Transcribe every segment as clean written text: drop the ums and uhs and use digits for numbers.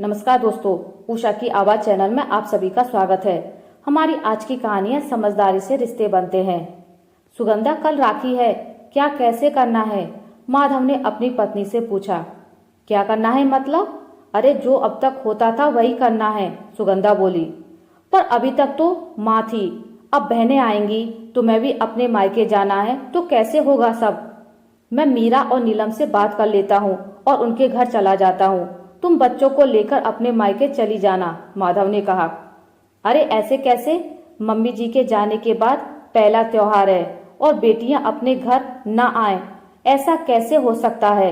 नमस्कार दोस्तों, उषा की आवाज चैनल में आप सभी का स्वागत है। हमारी आज की कहानी है समझदारी से रिश्ते बनते हैं। सुगंधा, कल राखी है, क्या कैसे करना है? माधव ने अपनी पत्नी से पूछा। क्या करना है मतलब? अरे जो अब तक होता था वही करना है, सुगंधा बोली। पर अभी तक तो माँ थी, अब बहनें आएंगी, तुम्हें भी अपने मायके जाना है, तो कैसे होगा सब? मैं मीरा और नीलम से बात कर लेता हूँ और उनके घर चला जाता हूँ। तुम बच्चों को लेकर अपने मायके चली जाना, माधव ने कहा। अरे ऐसे कैसे? मम्मी जी के जाने के बाद पहला त्योहार है और बेटियां अपने घर न आए, ऐसा कैसे हो सकता है?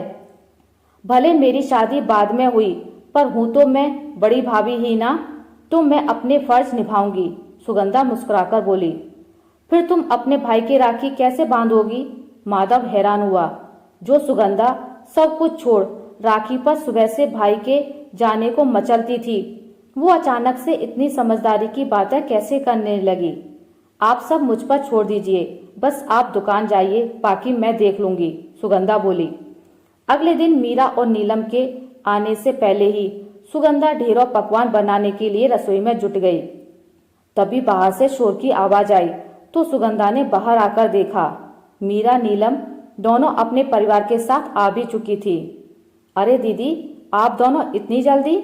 भले मेरी शादी बाद में हुई, पर हूं तो मैं बड़ी भाभी ही ना, तो मैं अपने फर्ज निभाऊंगी, सुगंधा मुस्कुराकर बोली। फिर तुम अपने भाई की राखी कैसे बांधोगी? माधव हैरान हुआ। जो सुगंधा सब कुछ छोड़ राखी पर सुबह से भाई के जाने को मचलती थी, वो अचानक से इतनी समझदारी की बातें कैसे करने लगी? आप सब मुझ पर छोड़ दीजिए, बस आप दुकान जाइए, बाकी मैं देख लूंगी, सुगंधा बोली। अगले दिन मीरा और नीलम के आने से पहले ही सुगंधा ढेरों पकवान बनाने के लिए रसोई में जुट गई। तभी बाहर से शोर की आवाज आई तो सुगंधा ने बाहर आकर देखा। मीरा नीलम दोनों अपने परिवार के साथ आ भी चुकी थी। अरे दीदी, आप दोनों इतनी जल्दी?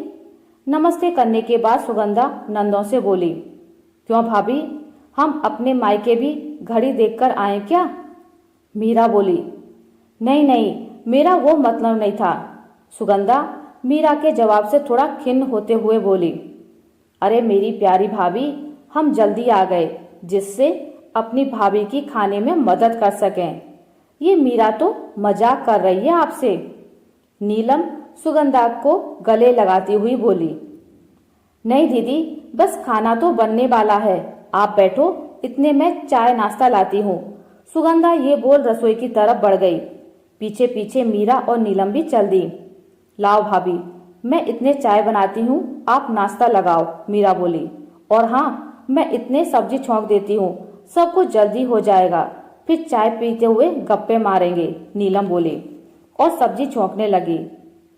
नमस्ते करने के बाद सुगंधा नंदों से बोली। क्यों भाभी, हम अपने मायके भी घड़ी देखकर आए क्या? मीरा बोली। नहीं नहीं, मेरा वो मतलब नहीं था, सुगंधा मीरा के जवाब से थोड़ा खिन्न होते हुए बोली। अरे मेरी प्यारी भाभी, हम जल्दी आ गए जिससे अपनी भाभी की खाने में मदद कर सकें। ये मीरा तो मजाक कर रही है आपसे, नीलम सुगंधा को गले लगाती हुई बोली। नहीं दीदी, बस खाना तो बनने वाला है, आप बैठो, इतने में चाय नाश्ता लाती हूँ। सुगंधा ये बोल रसोई की तरफ बढ़ गई। पीछे पीछे मीरा और नीलम भी चल दी। लाओ भाभी, मैं इतने चाय बनाती हूँ, आप नाश्ता लगाओ, मीरा बोली। और हाँ, मैं इतने सब्जी छौंक देती हूँ, सब कुछ जल्दी हो जाएगा, फिर चाय पीते हुए गप्पे मारेंगे, नीलम बोली और सब्जी छौंकने लगी।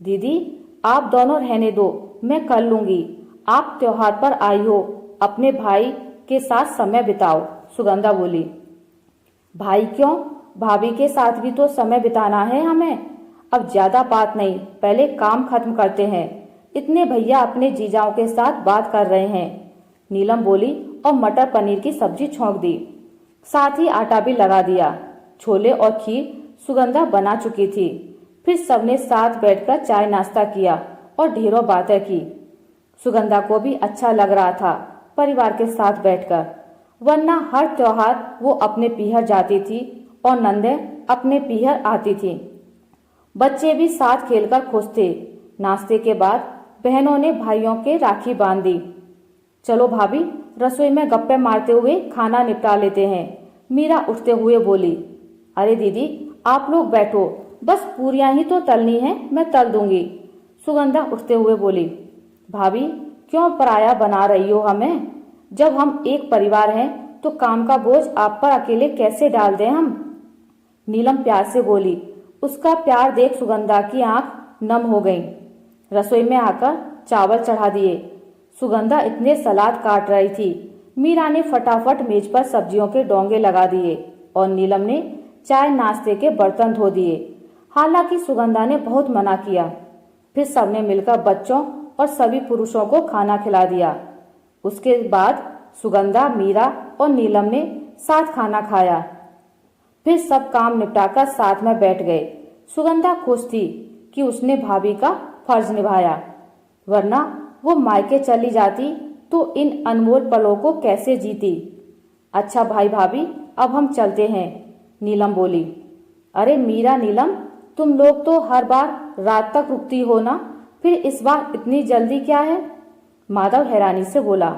दीदी आप दोनों रहने दो, मैं कर लूंगी, आप त्योहार पर आई हो, अपने भाई के साथ समय बिताओ, सुगंधा बोली। भाई क्यों? भाभी के साथ भी तो समय बिताना है हमें। अब ज्यादा बात नहीं, पहले काम खत्म करते हैं, इतने भैया अपने जीजाओं के साथ बात कर रहे हैं, नीलम बोली और मटर पनीर की सब्जी छौंक दी, साथ ही आटा भी लगा दिया। छोले और खीर सुगंधा बना चुकी थी। फिर सबने साथ बैठकर चाय नाश्ता किया और ढेरों बातें की। सुगंधा को भी अच्छा लग रहा था परिवार के साथ बैठकर, वरना हर त्योहार वो अपने पीहर जाती थी और नंदें अपने पीहर आती थी। बच्चे भी साथ खेलकर खुश थे। नाश्ते के बाद बहनों ने भाइयों के राखी बांध दी। चलो भाभी, रसोई में गप्पे मारते हुए खाना निपटा लेते हैं, मीरा उठते हुए बोली। अरे दीदी आप लोग बैठो, बस पूरियां ही तो तलनी है, मैं तल दूंगी, सुगंधा उठते हुए बोली। भाभी क्यों पराया बना रही हो हमें? जब हम एक परिवार हैं तो काम का बोझ आप पर अकेले कैसे डाल दें हम, नीलम प्यार से बोली। उसका प्यार देख सुगंधा की आंख नम हो गई। रसोई में आकर चावल चढ़ा दिए। सुगंधा इतने सलाद काट रही थी, मीरा ने फटाफट मेज पर सब्जियों के डोंगे लगा दिए और नीलम ने चाय नाश्ते के बर्तन धो दिए। हालांकि सुगंधा ने बहुत मना किया। फिर सबने मिलकर बच्चों और सभी पुरुषों को खाना खिला दिया। उसके बाद सुगंधा, मीरा और नीलम ने साथ खाना खाया। फिर सब काम निपटाकर साथ में बैठ गए। सुगंधा खुश थी कि उसने भाभी का फर्ज निभाया, वरना वो मायके चली जाती तो इन अनमोल पलों को कैसे जीती। अच्छा भाई भाभी, अब हम चलते हैं, नीलम बोली। अरे मीरा नीलम, तुम लोग तो हर बार रात तक रुकती हो ना, फिर इस बार इतनी जल्दी क्या है? माधव हैरानी से बोला।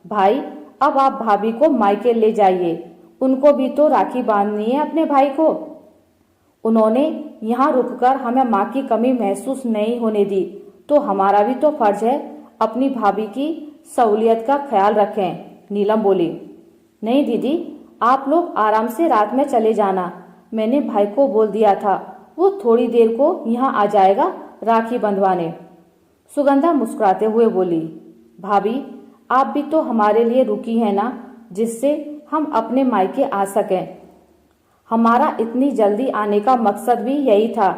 भाई अब आप भाभी को मायके ले जाइए, उनको भी तो राखी बांधनी है अपने भाई को। उन्होंने यहाँ रुककर हमें माँ की कमी महसूस नहीं होने दी, तो हमारा भी तो फर्ज है अपनी भाभी की सहूलियत का ख्याल रखें, नीलम बोली। नहीं दीदी, आप लोग आराम से रात में चले जाना, मैंने भाई को बोल दिया था, वो थोड़ी देर को यहाँ आ जाएगा राखी बंधवाने। सुगंधा मुस्कुराते हुए बोली, भाभी आप भी तो हमारे लिए रुकी हैं ना, जिससे हम अपने मायके आ सकें। हमारा इतनी जल्दी आने का मकसद भी यही था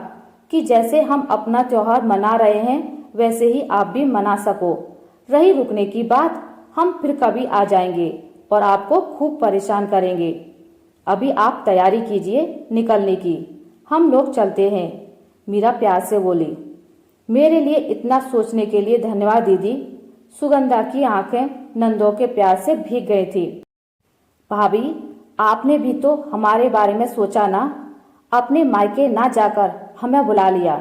कि जैसे हम अपना त्योहार मना रहे हैं वैसे ही आप भी मना सको। रही रुकने की बात, हम फिर कभी आ जाएंगे और आपको खूब परेशान करेंगे। अभी आप तैयारी कीजिए निकलने की, हम लोग चलते हैं। मीरा प्यार से बोली, मेरे लिए इतना सोचने के लिए धन्यवाद दीदी। सुगंधा की आंखें नंदों के प्यार से भीग गई थी। भाभी आपने भी तो हमारे बारे में सोचा ना, अपने मायके ना जाकर हमें बुला लिया,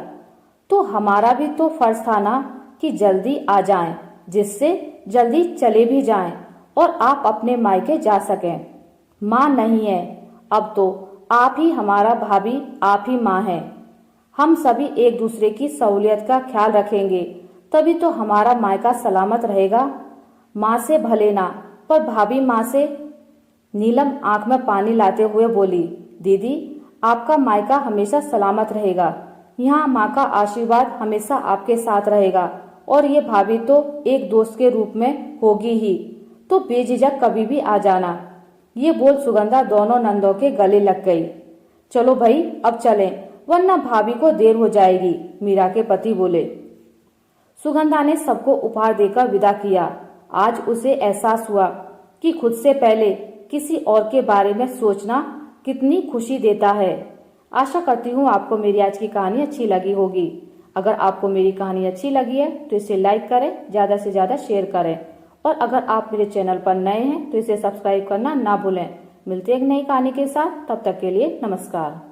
तो हमारा भी तो फर्ज था ना कि जल्दी आ जाएं, जिससे जल्दी चले भी जाएं और आप अपने मायके जा सकें। माँ नहीं है, अब तो आप ही हमारा भाभी, आप ही माँ हैं। हम सभी एक दूसरे की सहूलियत का ख्याल रखेंगे, तभी तो हमारा मायका सलामत रहेगा। माँ से भले ना, पर भाभी माँ से। नीलम आंख में पानी लाते हुए बोली, दीदी आपका मायका हमेशा सलामत रहेगा। यहाँ माँ का आशीर्वाद हमेशा आपके साथ रहेगा और ये भाभी तो एक दोस्त के रूप में होगी ही, तो बेझिझक कभी भी आ जाना। ये बोल सुगंधा दोनों नंदों के गले लग गई। चलो भाई अब चलें, वरना भाभी को देर हो जाएगी, मीरा के पति बोले। सुगंधा ने सबको उपहार देकर विदा किया। आज उसे एहसास हुआ कि खुद से पहले किसी और के बारे में सोचना कितनी खुशी देता है। आशा करती हूँ आपको मेरी आज की कहानी अच्छी लगी होगी। अगर आपको मेरी कहानी अच्छी लगी है तो इसे लाइक करें, ज़्यादा से ज़्यादा शेयर करें और अगर आप मेरे चैनल पर नए हैं तो इसे सब्सक्राइब करना ना भूलें। मिलते हैं एक नई कहानी के साथ, तब तक के लिए नमस्कार।